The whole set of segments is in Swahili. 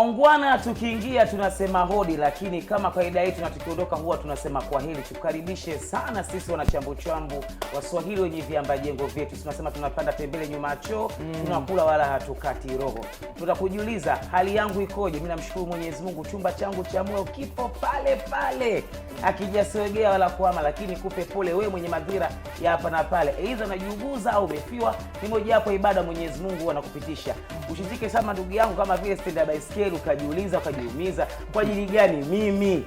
Ongwana tukiingia tunasema hodi, lakini kama kawaida yetu na tukiondoka huwa tunasema kwaheri. Tukaribishe sana sisi wanachambu Waswahili wenye viamba jengo vyetu. Tunasema tunapanda tembele nyuma ya choo, tunakula wala hatukati roho. Tutakujiuliza hali yangu ikoje? Mimi namshukuru Mwenyezi Mungu, chumba changu cha moyo kipo pale pale. Akijasogea wala kuama, lakini kupe pole wewe mwenye madhira ya hapa na pale. Aidha unajiuguza au umefiwa, ni moja hapo ibada Mwenyezi Mungu anakupitisha. Ushizike sana ndugu yangu kama vile stand by scale, ukajiuliza ukajiumiza kwa ajili gani mimi?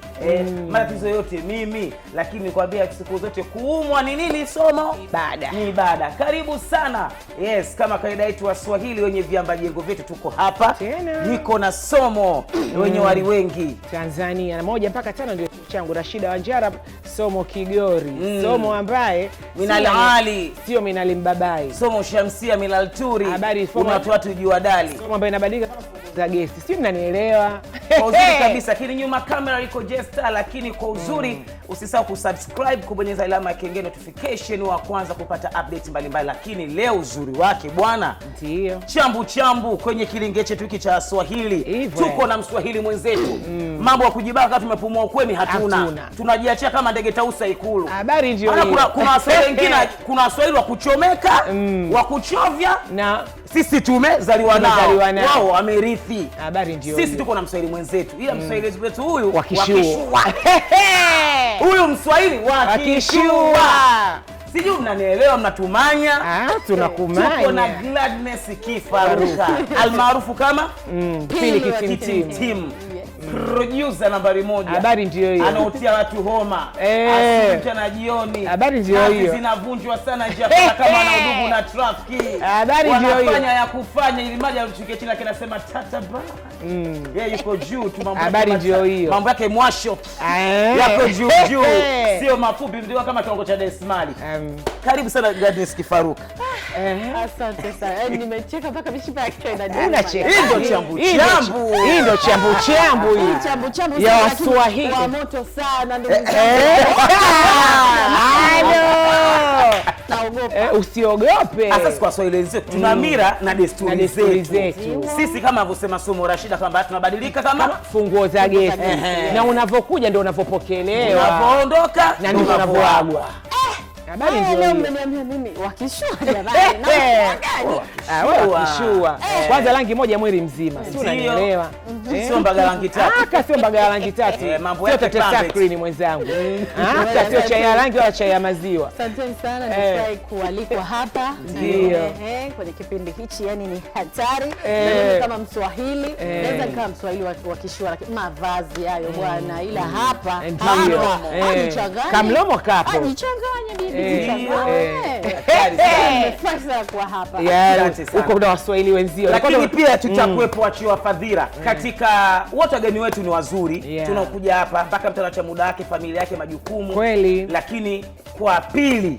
Matatizo yote mimi, lakini nikwambia siku zote kuumwa ni nini? Somo ibada. Ni ibada. Karibu sana. Yes, kama kaida yetu Waswahili wenye viamba jengo vyetu tuko hapa. Niko na Somo wenye wali wengi Tanzania na 1 mpaka 5 ndio changu Rashida Wanjara Somo Kigori. Somo ambaye Minal Ali sio Minal Mbabai. Somo Shamsia Minal Turi. Habari watu jua dali. Somo ambaye inabadilika za guest. Sio mnanielewa. Kwa uzuri kabisa. Lakini nyuma kamera iko Jester, lakini kwa uzuri usisahau kusubscribe, kubonyeza alama ya kengele notification wa kwanza kupata update mbalimbali. Lakini leo uzuri wake bwana, ndio chambu kwenye kilinge chetu hiki cha Swahili. Tuko na Mswahili mwenzetu. Mambo ya kujibaka tumepumua ukweni hatuna. Tunajiachia kama ndege tausa Ikulu. Habari ndio hiyo. Kuna Waswahili wengine, kuna Waswahili wa kuchomeka, wa kuchovya, na sisi tumezaliwa nao. Wao wamerithi. Habari ndio sisi tuko na Mswahili mwenzetu. Ila Mswahili wetu huyu wakishua. Huyu Mswahili wakishua. Sijui mnanielewa, mnatumanya. Tunakumanya. Tuko na Gladness Kifaruka almaarufu kama Pili Team. Producer nambari 1. Habari ndio hiyo. Anaotia watu homa. Asubuhi na jioni. Habari ndio hiyo. Zinavunjwa sana njia kama na udugu na trafiki. Habari ndio hiyo. Wanafanya ya kufanya ili maji atuchukie chini, lakini anasema tata ba. Yeye yuko juu tu mambo. Habari ndio hiyo. Mambo yake mwasho. Yako juu. Sio mafupi, ndio kama kiwango cha Desmali. Karibu sana Gladness Kifaruka. Asante sana. Nimecheka mpaka mishipa ya kichwa inajua. Unacheka. Hii ndio chambu. Hii ndio chambu hii. Chambu ya Waswahili. Wa moto sana ndugu zangu. Naogopa. Usiogope. Sasa kwa Swahili zetu tuna mira na desturi zetu. Sisi kama alivyosema Somo Rashida kwamba tunabadilika kama funguo za gesi. Na unavokuja ndio unavopokelewa. Unapoondoka na ndio unavoagwa. Habari ndio leo mmeniambia mimi wakishua jamani. Wewe wakishua. Kwanza rangi moja mwili mzima. Si unanielewa? Sio mbaga rangi tatu. Sio mbaga rangi tatu. Mambo yake screen mwenzangu. Sio chai ya rangi wala chai ya maziwa. Asanteni sana, nifurahi kualikwa hapa. Ndio. Kwenye kipindi hichi, yani ni hatari. Mimi kama Mswahili, naweza kama Mswahili wakishua, lakini mavazi hayo bwana, ila hapa anichanganya. Kamlomo kapo. Anichanganya bibi. Kwa hapa. Uko na Waswahili wenzio. Lakini pia tutakuwepo wachiwa fadhila katika wote wageni wetu ni wazuri. Tunakuja hapa mpaka mtu anacha muda wake, familia yake, majukumu. Kweli. Lakini kwa pili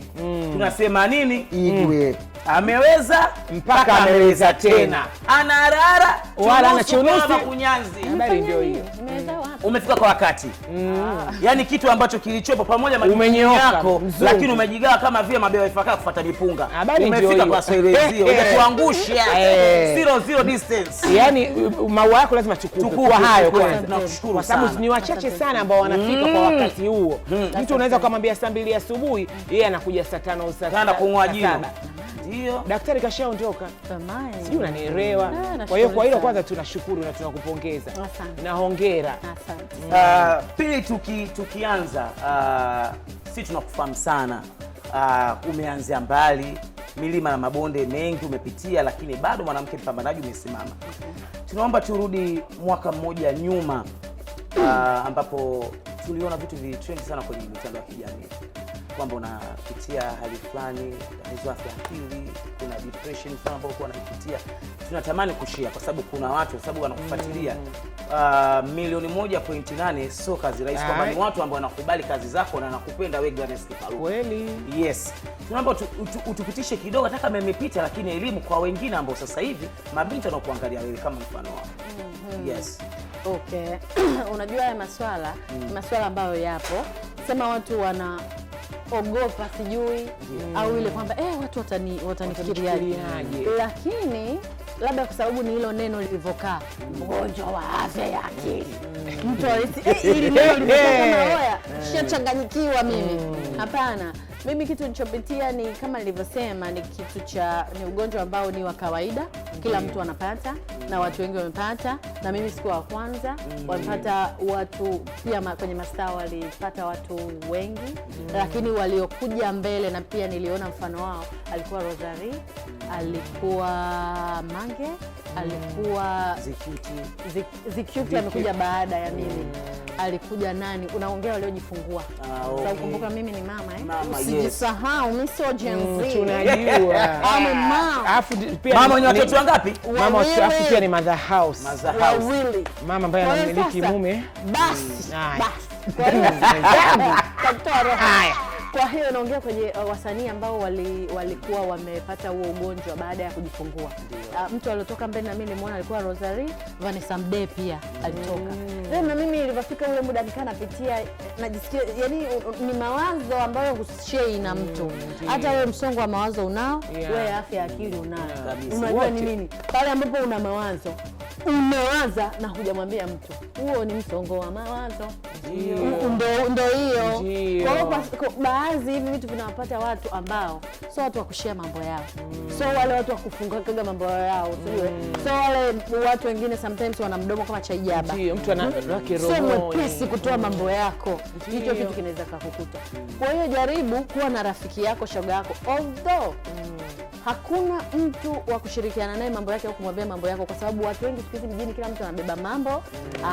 tunasema nini? Igwe. Ameweza mpaka ameweza tena. Anarara wala anachunusi kunyanzi. Habari ndio hiyo. Umefika kwa wakati. Yaani kitu ambacho kilichopo pamoja majukumu yako, lakini umejigawa kama vile mabewa ifaka kufuata mipunga. Umefika kwa Swahili zio. Unatuangusha. Zero distance. Yaani maua yako lazima chukue kwa hayo kwanza. Tunakushukuru kwa sababu ni wachache sana ambao wanafika kwa wakati huo. Mtu unaweza kumwambia saa 2 asubuhi, yeye anakuja saa 5 saa 6. Kung'oa jino. Ndio. Daktari kashaondoka. Sijui unanielewa. Kwa hiyo kwa hilo kwanza tunashukuru na tunakupongeza. Na hongera. Asante. Pili tukianza, sisi tunakufahamu sana. Umeanzia mbali, milima na mabonde mengi umepitia, lakini bado mwanamke mpambanaji umesimama. Tunaomba turudi mwaka mmoja nyuma, ambapo tuliona vitu vitrend sana kwenye mitandao ya kijamii kwamba unapitia hali fulani, tatizo la akili, kuna depression sana ambayo uko unapitia. Tunatamani kushare kwa sababu kuna watu, kwa sababu wanakufuatilia. 1.8 sio kazi rahisi, kwamba ni watu ambao wanakubali kazi zako na wanakupenda wewe Gladness Kifaruka. Kweli. Yes. Tunaomba utupitishe kidogo hata kama imepita, lakini elimu kwa wengine ambao sasa hivi mabinti wanakuangalia wewe kama mfano wao. Yes. Okay. Unajua haya maswala ambayo yapo. Sema watu wana ogopa sijui au ile kwamba watu watanifikiriaje, lakini labda kwa sababu ni hilo neno lilivyokaa, mgonjwa wa afya ya akili. Mtu ili neno limetoka kama oya, shachanganyikiwa mimi. Hapana. Mimi kitu nilichopitia ni kama nilivyosema, ni ugonjwa ambao ni wa kawaida, kila mtu anapata na watu wengi wamepata, na mimi siku wa kwanza. Wamepata watu pia kwenye mastaa walipata watu wengi, lakini waliokuja mbele na pia niliona mfano wao, alikuwa Rosary, alikuwa Mange, alikuwa Zikuti amekuja baada ya mimi. Alikuja nani? Unaongea waliojifungua. Sasa ukumbuka mimi ni mama Usijisahau, mimi sio Gen Z. Tunajua. Mama. Alafu pia mama ni watoto wangapi? Mama alafu pia ni mother house. Wawili. Mama ambaye anamiliki mume. Basi. Kwa hiyo naongea kwenye wasanii ambao walikuwa wamepata huo ugonjwa baada ya kujifungua. Mtu aliotoka mbele na mimi nilimwona alikuwa Rosary, Vanessa Mdee pia alitoka. Na mimi nilipofika ule muda nikaa napitia, najisikia yani ni mawazo ambayo hushare na mtu. Hata wewe msongo wa mawazo unao, wewe afya ya akili unayo. Unajua ni nini? Pale ambapo una mawazo, umewaza na hujamwambia mtu, huo ni msongo wa mawazo. Ndio hiyo. Kwa baadhi hivi vitu vinawapata watu ambao sio watu wa kushare mambo yao. Sio wale watu wa kufunga mambo yao, sio wale watu wengine sometimes wana mdomo kama cha ijaba. Mtu ana lake roho. Sio mwepesi kutoa mambo yako. Hicho kitu kinaweza kukukuta. Kwa hiyo jaribu kuwa na rafiki yako, shoga yako. Although hakuna mtu wa kushirikiana naye mambo yake au kumwambia mambo yako, kwa sababu watu wengi siku hizi mjini kila mtu anabeba mambo,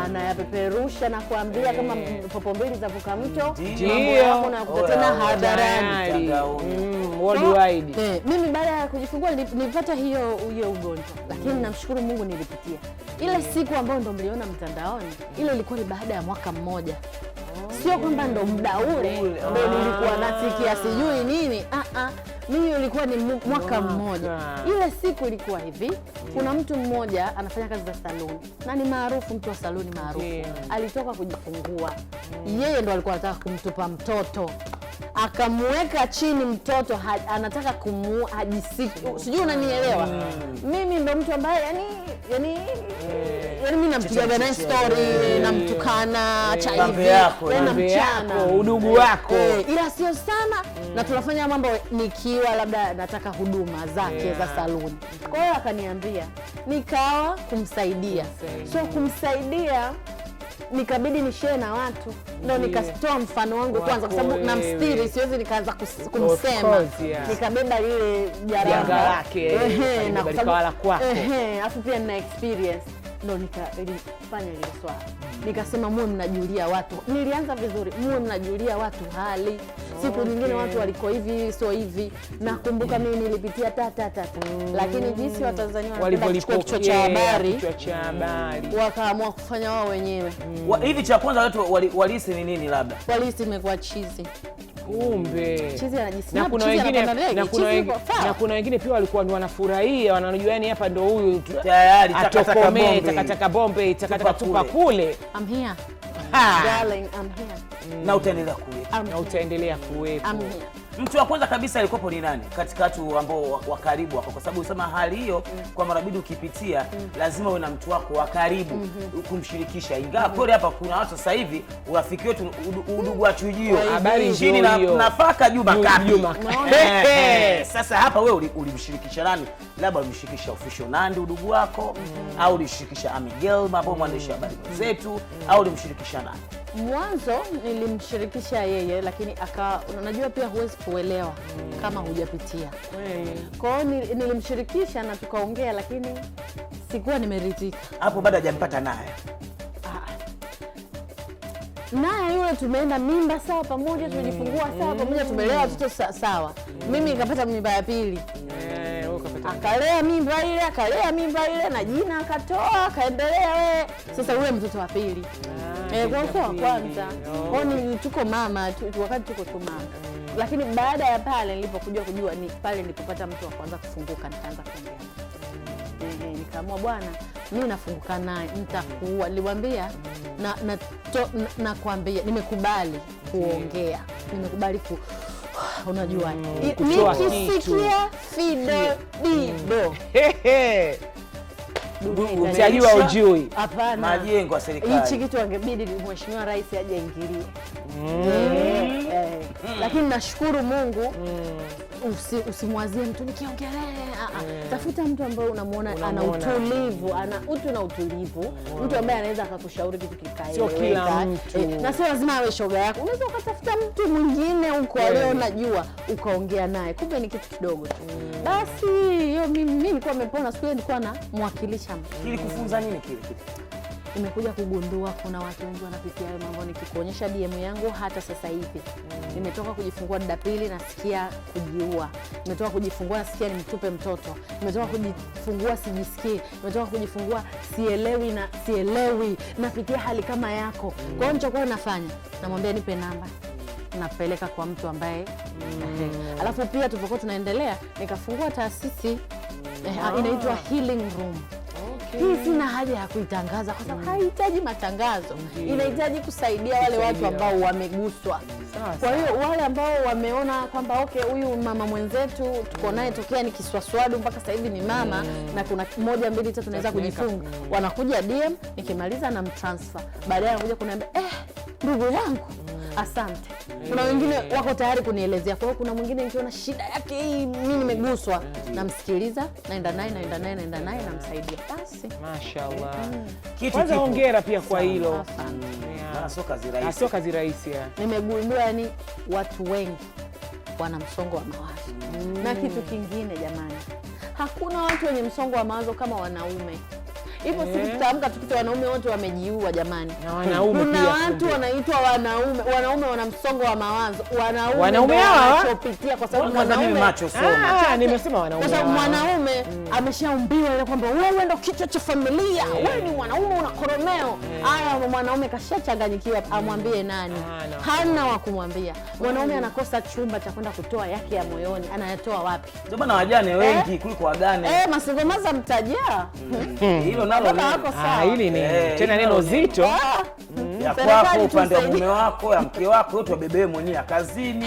anayapeperusha na kuambia kama popo mbili za vuka mto, mambo yako na kukutana hadharani. Worldwide. Mimi baada ya kujifungua nilipata hiyo ugonjwa, lakini namshukuru Mungu nilipitia. Ile siku ambayo ndo mliona mtandaoni, ile ilikuwa ni baada ya mwaka mmoja. Sio kwamba ndo muda ule ndo nilikuwa nasikia sijui nini. Mimi ilikuwa ni mwaka mmoja. Ile siku ilikuwa hivi, kuna mtu mmoja anafanya kazi za saluni na ni maarufu, mtu wa saluni maarufu. Alitoka kujifungua. Yeye ndo alikuwa anataka kumtupa mtoto. Akamweka chini mtoto, anataka hajisiki. Sijui unanielewa. Mimi ndo mtu ambaye yani mimi nampiga naye story, namtukana cha hivi, na mchana udugu wako. Ila sio sana, na tunafanya mambo nikiwa labda nataka huduma zake za saluni. Kwa hiyo akaniambia, nikawa kumsaidia. So kumsaidia nikabidi nishare na watu, ndio nikatoa mfano wangu kwanza, kwa sababu namstiri, siwezi nikaanza kumsema. Nikabeba lile janga lake na kuwala kwako. Afu pia nina experience, ndio nikafanya ile swala. Nikasema muwe mnajulia watu. Nilianza vizuri, muwe mnajulia watu hali. Siku nyingine watu waliko hivi sio hivi. Nakumbuka mimi nilipitia lakini jinsi wa Tanzania wanapenda kichwa cha habari, wakaamua kufanya wao wenyewe. Hivi cha kwanza watu walisi ni nini labda? Walisi imekuwa chizi. Kumbe. Chizi anajisikia. Na kuna wengine pia walikuwa ni wanafurahia, wanajua yani hapa ndo huyu tayari takataka bombe, takataka tupa kule. I'm here. Darling, I'm here. Na utaendelea kuwepo. I'm here. Mtu wa kwanza kabisa alikopo ni nani katika watu ambao wa karibu wako? Kwa sababu usema hali hiyo kwa marabidi ukipitia lazima uwe na mtu wako wa karibu kumshirikisha. Ingawa kweli hapa kuna watu sasa hivi urafiki wetu udugu wa chujio, habari chini na nafaka juu makapi. Sasa hapa wewe ulimshirikisha nani? Labda ulimshirikisha Official Nandi udugu wako, au ulimshirikisha Amigel mambo mwandishi habari zetu, au ulimshirikisha nani? Mwanzo nilimshirikisha yeye, lakini unajua pia huwezi kuelewa kama hujapitia. Kwa hiyo nilimshirikisha na tukaongea, lakini sikuwa nimeridhika. Hapo bado hajampata naye. Naye yule tumeenda mimba sawa pamoja, tumejifungua sawa pamoja, tumelea watoto sawa. Mimi nikapata mimba ya pili. Akalea mimba ile na jina akatoa, akaendelea Sasa yule mtoto wa pili. Kwa kwanza. Kwa nini tuko mama, wakati tuko tu mama. Lakini baada ya pale nilipokuja kujua ni pale nilipopata mtu wa kwanza kufunguka, nikaanza kuongea. Nikaamua bwana, mimi nafunguka naye, nitakuwa. Nilimwambia na kuambia nimekubali kuongea. Nimekubali unajua. Nikisikia Fido Dido. Utajua ujui. Hapana. Majengo ya serikali. Hichi kitu angebidi Mheshimiwa Rais aje aingilie. Lakini nashukuru Mungu, usimwazie mtu nikiongelea. Tafuta mtu ambaye unamuona ana utulivu, ana utu na utulivu, mtu ambaye anaweza akakushauri kitu kikaeleweka. Sio kila mtu. Na sio lazima awe shoga yako. Unaweza ukatafuta mtu mwingine uko leo unajua ukaongea naye. Kumbe ni kitu kidogo tu. Basi hiyo mimi nilikuwa nimepona siku ile, nilikuwa na mwakilisha mtu. Kilikufunza nini kile kitu? Nimekuja kugundua kuna watu wengi wanapitia hayo mambo. Nikikuonyesha DM yangu hata sasa hivi. Nimetoka kujifungua dada pili, nasikia kujiua. Nimetoka kujifungua nasikia nimtupe mtoto. Nimetoka kujifungua sijisikii. Nimetoka kujifungua sielewi. Napitia hali kama yako. Kwa hiyo nilichokuwa nafanya, namwambia nipe namba. Napeleka kwa mtu ambaye alafu pia tulipokuwa tunaendelea nikafungua taasisi inaitwa Healing Room. Hii sina haja ya kuitangaza kwa sababu haihitaji matangazo. Inahitaji kusaidia wale watu ambao wameguswa. Kwa hiyo wale ambao wameona kwamba okay, huyu mama mwenzetu tuko naye tokea ni kiswaswadu mpaka sasa hivi ni mama na kuna 1 2 3 tunaweza kujifunga. Wanakuja DM, nikimaliza na mtransfer. Baadaye anakuja kuniambia ndugu yangu asante. Kuna wengine wako tayari kunielezea. Kwa hiyo kuna mwingine nikiona shida yake hii mimi nimeguswa, namsikiliza, naenda naye namsaidia. Basi mashaallah. Kwanza hongera pia kwa hilo. Sio kazi rahisi. Sio kazi rahisi. Nimegundua yani watu wengi wana msongo wa mawazo. Na kitu kingine jamani, hakuna watu wenye msongo wa mawazo kama wanaume. Hivyo siku tutaamka tukute wanaume wote wamejiua jamani. Na wanaume pia. Kuna watu wanaitwa wanaume. Wanaume wana msongo wa mawazo. Wanaume hawa wanachopitia kwa sababu mwanaume macho soma. Nimesema wanaume. Kwa sababu mwanaume ameshaumbiwa ile kwamba wewe ndio kichwa cha familia. Wewe ni mwanaume una koromeo. Haya mwanaume kashachanganyikiwa, amwambie nani? Hana wa kumwambia. Mwanaume anakosa chumba cha kwenda kutoa yake ya moyoni. Anayatoa wapi? Ndio maana wajane wengi kuliko wagane. Masingomaza mtajia. Hilo nalo hili ni tena neno zito. Ya kwako upande wa mume wako, ya mke wako, yote wabebe mwenyewe kazini.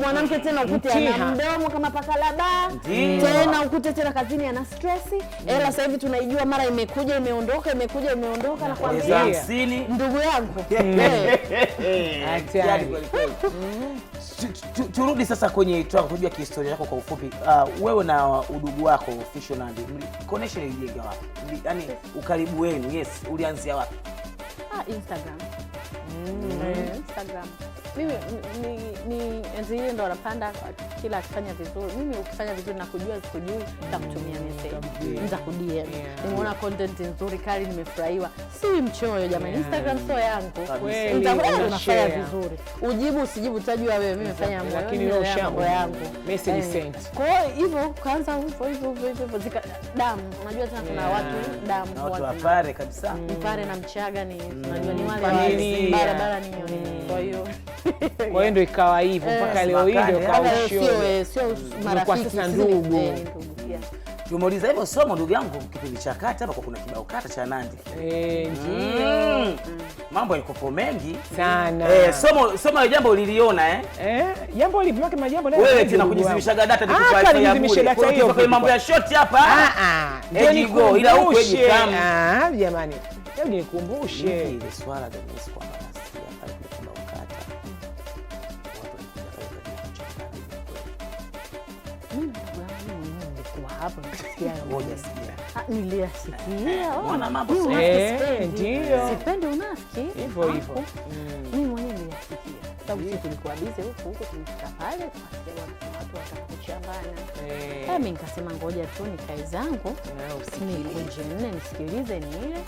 Mwanamke tena ukute ana mdomo kama pakalaba. Tena ukute tena kazini ana stress. Sasa hivi tunaijua mara imekuja imeondoka na kuambia ndugu yangu. Turudi sasa kwenye kujua kihistoria yako kwa ufupi. Wewe na udugu wako Official Nandy, connection ilijenga wapi? Yaani ukaribu wenu, yes, ulianzia wapi? Instagram. Instagram. Mimi ni enzi ile ndo anapanda kila akifanya vizuri. Mimi ukifanya vizuri na kujua sikujui nitakutumia message. Nitakudia. Nimeona content nzuri kali nimefurahiwa. Si mchoyo jamani. Instagram sio yangu. Nitakuwa nafanya vizuri. Ujibu usijibu utajua wewe mimi nafanya lakini leo shambo yangu. Message sent. Kwa hivyo kaanza hivyo zika damu. Unajua tena kuna watu damu watu wapare kabisa. Mpare na Mchaga ni unajua ni wale barabara ni kwa hiyo ndio ikawa hivyo mpaka leo hii ndio sio marafiki sasa ndugu. Tumeuliza hivyo somo ndugu yangu kipindi cha kata hapa kuna kibao kata cha Nandy. Ndio. Mambo yalikopo mengi sana. Somo jambo uliliona jambo lipimake majambo leo. Wewe tena kujizimishaga data data hiyo kwa mambo ya short hapa. Ndio go ila huko kama jamani. Hebu nikumbushe ile swala la Dennis kwa nasikia pale kwa kibao kata. Hapo nasikia ngoja sikia. Niliyasikia. Mbona mambo ndio. Sipendi unafiki. Hivyo. Mimi mwenyewe niliyasikia. Sababu sisi tulikuwa busy huko tulifika pale tukasikia watu watakuchambana. Mimi nikasema ngoja tu nikae zangu. Nikunje nne nisikilize ile.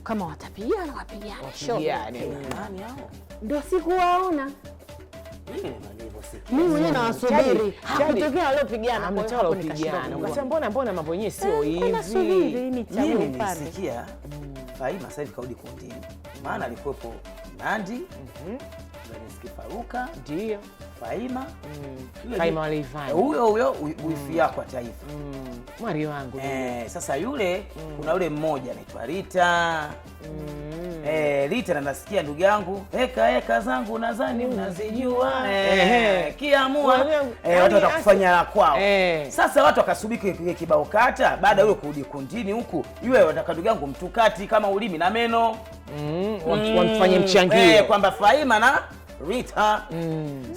Kama watapigana wapigane. Nani hao? Ndio sikuwaona. Mimi mwenyewe nawasubiri. Hakutokea waliopigana hapo nikashindana. Ukasema mbona mambo yenyewe sio hivi. Mimi nilisikia Faima sasa hivi kaudi kundini. Maana alikuwepo Nandy, Dennis Faruka, ndio Faima. Faima waliifanya. Huyo wifi yako taifa. Mwari wangu. Sasa yule kuna yule mmoja anaitwa Rita. Rita na nasikia ndugu yangu heka zangu nadhani mnazijua kiamua watu watakufanya la kwao. Sasa watu wakasubiri kile kibao kata, baada ya kurudi kundini huku yule wataka ndugu yangu mtukati kama ulimi na meno wamfanye mchangio kwamba Faima na Rita.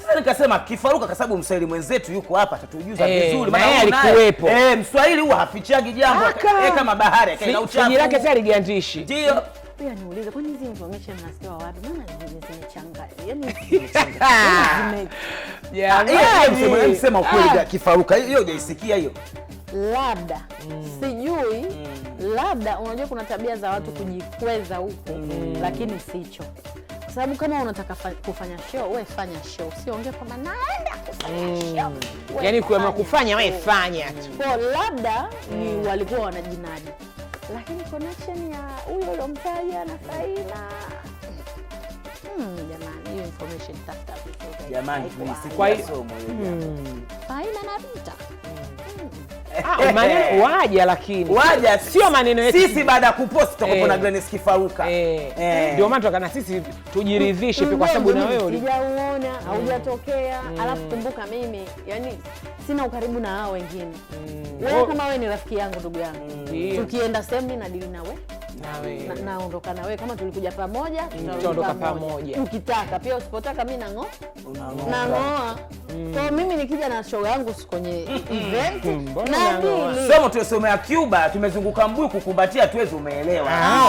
Sasa nikasema kifaruka kwa sababu Mswahili mwenzetu yuko hapa atatujuza vizuri, maana alikuwepo. Mswahili huwa hafichagi jambo kama bahari akaina uchafu. Jina lake sasa ligandishi. Ndio. Pia niulize kwani hizi information nasikia wapi? Maana zimechanganya. Yaani msema ukweli kifaruka. Hiyo hujaisikia hiyo? Labda sijui, labda unajua kuna tabia za watu kujikweza huko, lakini sicho. Kwa sababu kama unataka kufanya show, wewe fanya show. Usiongee kwamba naenda kufanya show. Yaani kuamua kufanya wewe fanya tu. Kwa labda ni walikuwa wanajinadi. Lakini connection ya huyo ulomtaja na Faima. Jamani, hiyo information tafuta vizuri. Jamani, tunisikia somo hili. Faima na Rita. Maneno waja, lakini waja sio maneno yetu sisi. Baada ya kupost tutakuwa na Glenys Kifaruka, ndio maana tukana sisi tujiridhishe kwa sababu na wewe hujauona haujatokea. Alafu kumbuka mimi yani sina ukaribu na hao wengine. Wewe kama wewe ni rafiki yangu, ndugu yangu, tukienda sehemu mimi nadili na wewe naondoka na wewe. Kama tulikuja pamoja tutaondoka pamoja, tukitaka pia, usipotaka mimi nang'oa. Kwa mimi nikija na show yangu kwenye event na somo tulisomea Cuba, tumezunguka mbuyu kukumbatia, tuwezi umeelewa.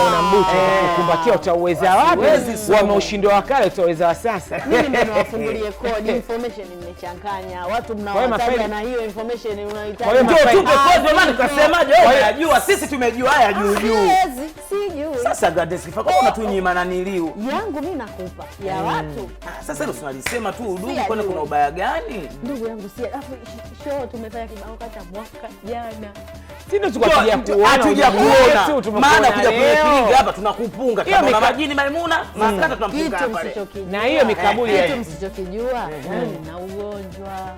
Una mbuyu kukumbatia, utauweza wapi? Wameushindi wa kale, utauweza wa sasa. Mimi ndio nawafungulie code information, nimechanganya watu mnawataja na hiyo information unahitaji. Kwa hiyo tupe code, maana tukasemaje wewe unajua, sisi tumejua haya juu juu. Sijui. Sasa Glenys Kifaruka unatunyima na niliu yangu mimi nakupa ya watu. Sasa ndio tunalisema tu udugu, kwani kuna ubaya gani? Ndugu yangu si alafu show tumefanya kibao kata mwaka jana. Sisi tukakuja kuona, hatuja kuona. Maana kuja kupiga hapa tunakupunga kama majini Maimuna, makata tunampunga hapa. Na hiyo mikabuli yetu msichokijua, na ugonjwa